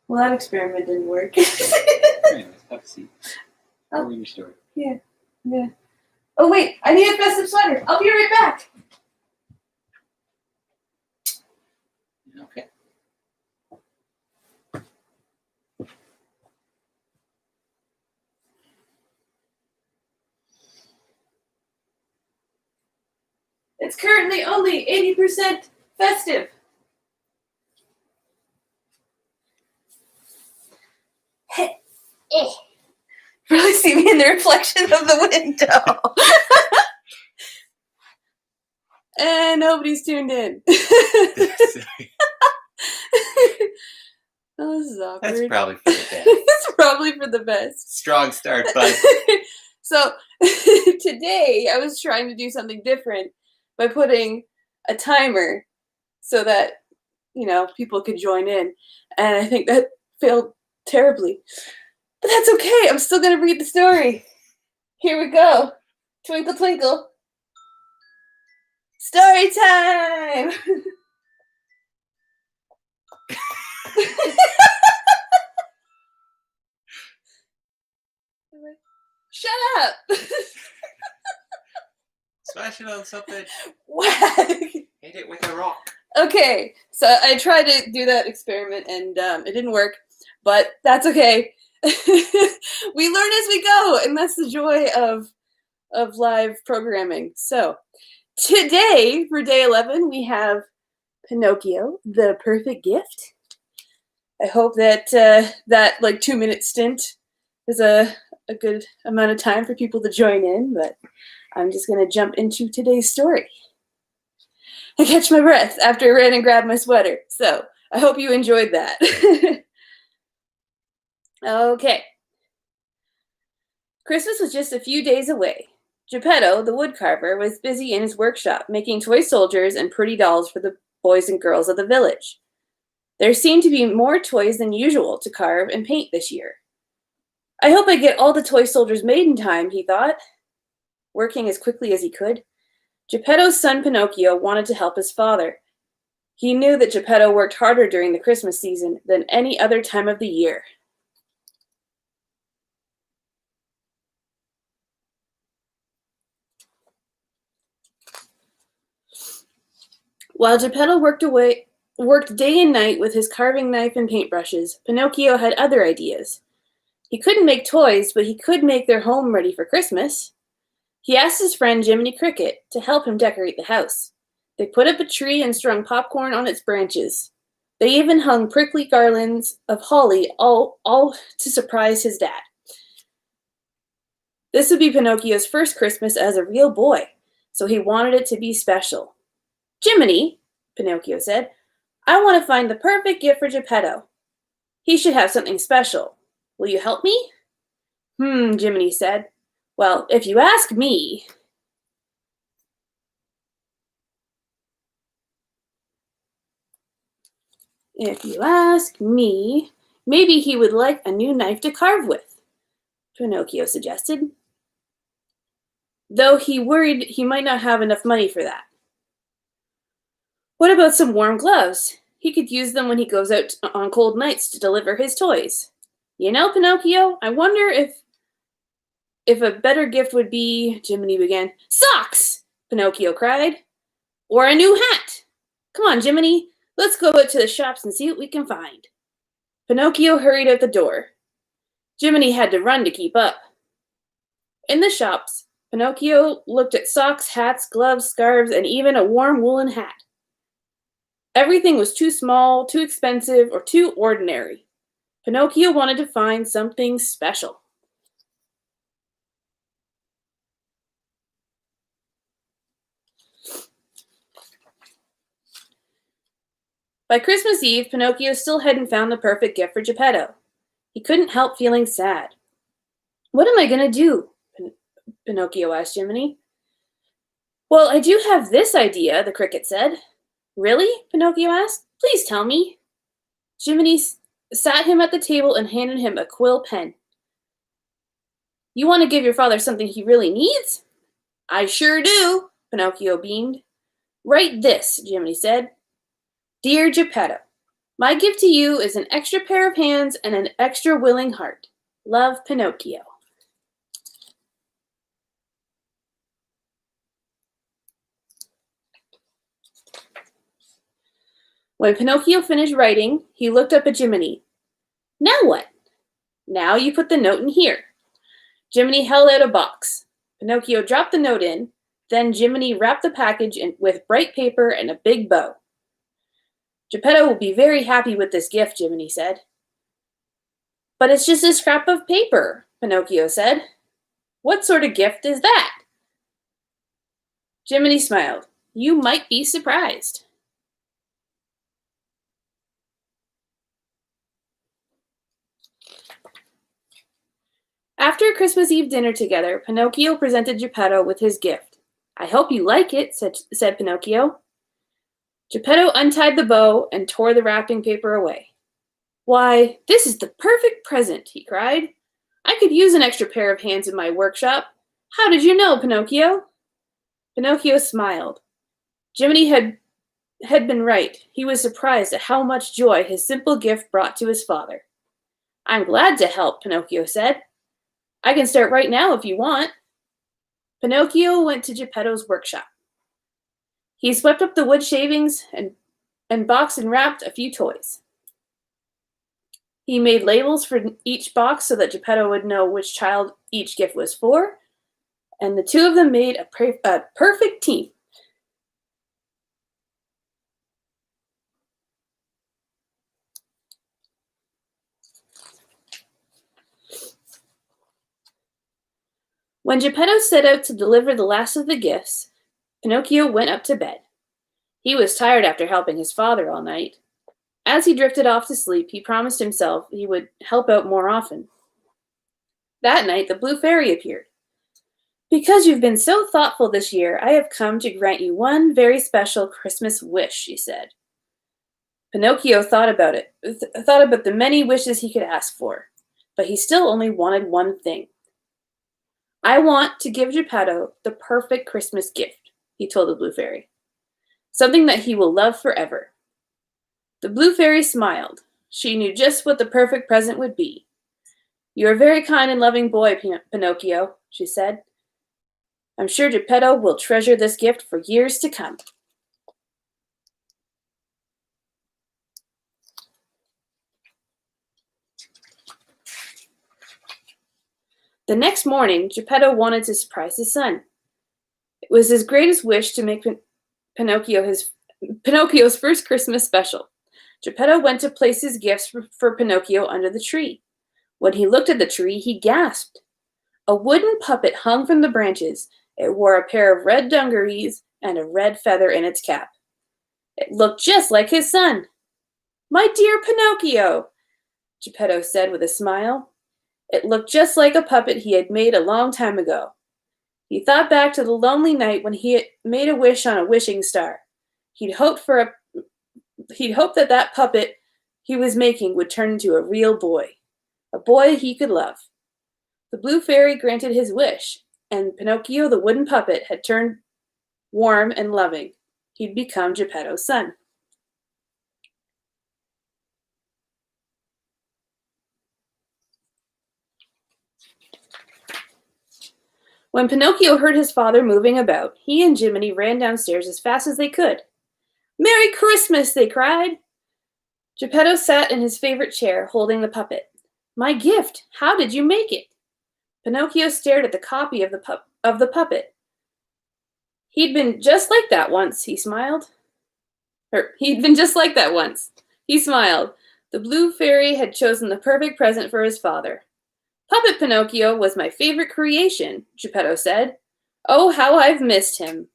Well, that experiment didn't work. Anyways, have a seat. Oh. Or read your story. Yeah. Oh, wait. I need a festive sweater. I'll be right back. Okay. It's currently only 80% festive. Really see me in the reflection of the window. And nobody's tuned in. Oh, this is awkward. That's probably for the best. It's probably for the best. Strong start, bud. So today I was trying to do something different by putting a timer so that, people could join in. And I think that failed terribly. But that's okay. I'm still going to read the story. Here we go. Twinkle, twinkle. Story time! Shut up! Smash it on something. Whack! Hit it with a rock. Okay, so I tried to do that experiment and it didn't work, but that's okay. We learn as we go, and that's the joy of live programming. So today, for day 11, we have Pinocchio, the perfect gift. I hope that that 2-minute stint is a good amount of time for people to join in, but I'm just going to jump into today's story. I catch my breath after I ran and grabbed my sweater, so I hope you enjoyed that. Okay. Christmas was just a few days away. Geppetto, the woodcarver, was busy in his workshop making toy soldiers and pretty dolls for the boys and girls of the village. There seemed to be more toys than usual to carve and paint this year. I hope I get all the toy soldiers made in time, he thought, working as quickly as he could. Geppetto's son Pinocchio wanted to help his father. He knew that Geppetto worked harder during the Christmas season than any other time of the year. While Geppetto worked day and night with his carving knife and paintbrushes, Pinocchio had other ideas. He couldn't make toys, but he could make their home ready for Christmas. He asked his friend Jiminy Cricket to help him decorate the house. They put up a tree and strung popcorn on its branches. They even hung prickly garlands of holly, all to surprise his dad. This would be Pinocchio's first Christmas as a real boy, so he wanted it to be special. Jiminy, Pinocchio said, I want to find the perfect gift for Geppetto. He should have something special. Will you help me? Jiminy said. Well, if you ask me... If you ask me, maybe he would like a new knife to carve with, Pinocchio suggested. Though he worried he might not have enough money for that. What about some warm gloves? He could use them when he goes out on cold nights to deliver his toys. You know, Pinocchio, I wonder if a better gift would be, Jiminy began. Socks! Pinocchio cried. Or a new hat! Come on, Jiminy, let's go out to the shops and see what we can find. Pinocchio hurried out the door. Jiminy had to run to keep up. In the shops, Pinocchio looked at socks, hats, gloves, scarves, and even a warm woolen hat. Everything was too small, too expensive, or too ordinary. Pinocchio wanted to find something special. By Christmas Eve, Pinocchio still hadn't found the perfect gift for Geppetto. He couldn't help feeling sad. What am I going to do? Pinocchio asked Jiminy. Well, I do have this idea, the cricket said. Really? Pinocchio asked. Please tell me. Jiminy sat him at the table and handed him a quill pen. You want to give your father something he really needs? I sure do, Pinocchio beamed. Write this, Jiminy said. Dear Geppetto, My gift to you is an extra pair of hands and an extra willing heart. Love, Pinocchio. When Pinocchio finished writing, he looked up at Jiminy. Now what? Now you put the note in here. Jiminy held out a box. Pinocchio dropped the note in. Then Jiminy wrapped the package with bright paper and a big bow. Geppetto will be very happy with this gift, Jiminy said. But it's just a scrap of paper, Pinocchio said. What sort of gift is that? Jiminy smiled. You might be surprised. After a Christmas Eve dinner together, Pinocchio presented Geppetto with his gift. I hope you like it, said Pinocchio. Geppetto untied the bow and tore the wrapping paper away. Why, this is the perfect present, he cried. I could use an extra pair of hands in my workshop. How did you know, Pinocchio? Pinocchio smiled. Jiminy had been right. He was surprised at how much joy his simple gift brought to his father. I'm glad to help, Pinocchio said. I can start right now if you want. Pinocchio went to Geppetto's workshop. He swept up the wood shavings and boxed and wrapped a few toys. He made labels for each box so that Geppetto would know which child each gift was for, and the two of them made a perfect team. When Geppetto set out to deliver the last of the gifts, Pinocchio went up to bed. He was tired after helping his father all night. As he drifted off to sleep, he promised himself he would help out more often. That night, the Blue Fairy appeared. Because you've been so thoughtful this year, I have come to grant you one very special Christmas wish, she said. Pinocchio thought about the many wishes he could ask for, but he still only wanted one thing. I want to give Geppetto the perfect Christmas gift, he told the Blue Fairy. Something that he will love forever. The Blue Fairy smiled. She knew just what the perfect present would be. You are a very kind and loving boy, Pinocchio, she said. I'm sure Geppetto will treasure this gift for years to come. The next morning, Geppetto wanted to surprise his son. It was his greatest wish to make Pinocchio's first Christmas special. Geppetto went to place his gifts for Pinocchio under the tree. When he looked at the tree, he gasped. A wooden puppet hung from the branches. It wore a pair of red dungarees and a red feather in its cap. It looked just like his son. My dear Pinocchio, Geppetto said with a smile. It looked just like a puppet he had made a long time ago. He thought back to the lonely night when he had made a wish on a wishing star. He'd hoped that that puppet he was making would turn into a real boy, a boy he could love. The Blue Fairy granted his wish, and Pinocchio, the wooden puppet, had turned warm and loving. He'd become Geppetto's son. When Pinocchio heard his father moving about, he and Jiminy ran downstairs as fast as they could. Merry Christmas, they cried. Geppetto sat in his favorite chair, holding the puppet. My gift, how did you make it? Pinocchio stared at the copy of the puppet. He'd been just like that once, he smiled. He'd been just like that once. He smiled. The Blue Fairy had chosen the perfect present for his father. Puppet Pinocchio was my favorite creation, Geppetto said. Oh, how I've missed him.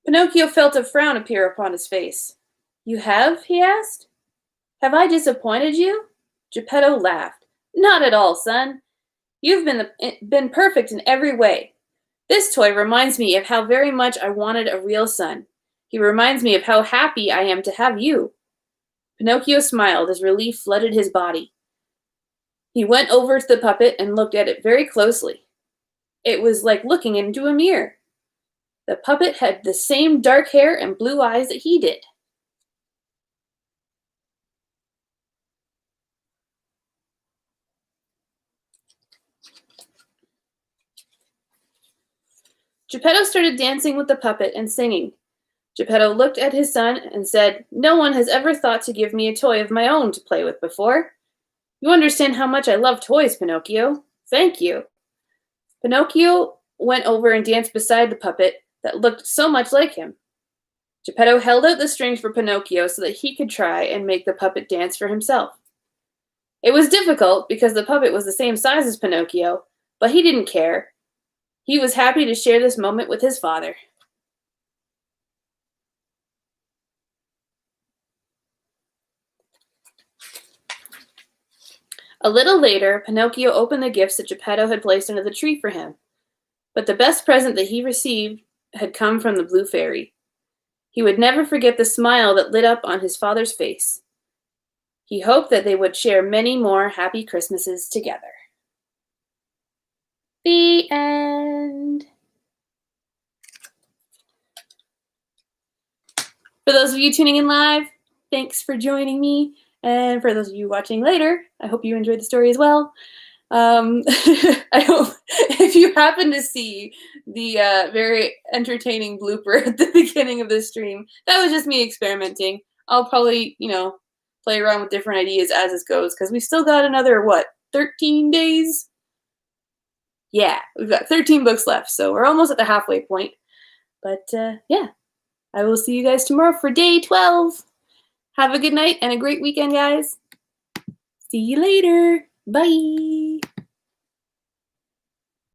Pinocchio felt a frown appear upon his face. You have? He asked. Have I disappointed you? Geppetto laughed. Not at all, son. You've been perfect in every way. This toy reminds me of how very much I wanted a real son. He reminds me of how happy I am to have you. Pinocchio smiled as relief flooded his body. He went over to the puppet and looked at it very closely. It was like looking into a mirror. The puppet had the same dark hair and blue eyes that he did. Geppetto started dancing with the puppet and singing. Geppetto looked at his son and said, "No one has ever thought to give me a toy of my own to play with before. You understand how much I love toys, Pinocchio. Thank you." Pinocchio went over and danced beside the puppet that looked so much like him. Geppetto held out the strings for Pinocchio so that he could try and make the puppet dance for himself. It was difficult because the puppet was the same size as Pinocchio, but he didn't care. He was happy to share this moment with his father. A little later, Pinocchio opened the gifts that Geppetto had placed under the tree for him. But the best present that he received had come from the Blue Fairy. He would never forget the smile that lit up on his father's face. He hoped that they would share many more happy Christmases together. The end. For those of you tuning in live, thanks for joining me. And for those of you watching later, I hope you enjoyed the story as well. I hope if you happen to see the very entertaining blooper at the beginning of this stream, that was just me experimenting. I'll probably, play around with different ideas as this goes, because we still got another, 13 days? Yeah, we've got 13 books left, so we're almost at the halfway point. But yeah, I will see you guys tomorrow for day 12. Have a good night and a great weekend, guys. See you later. Bye.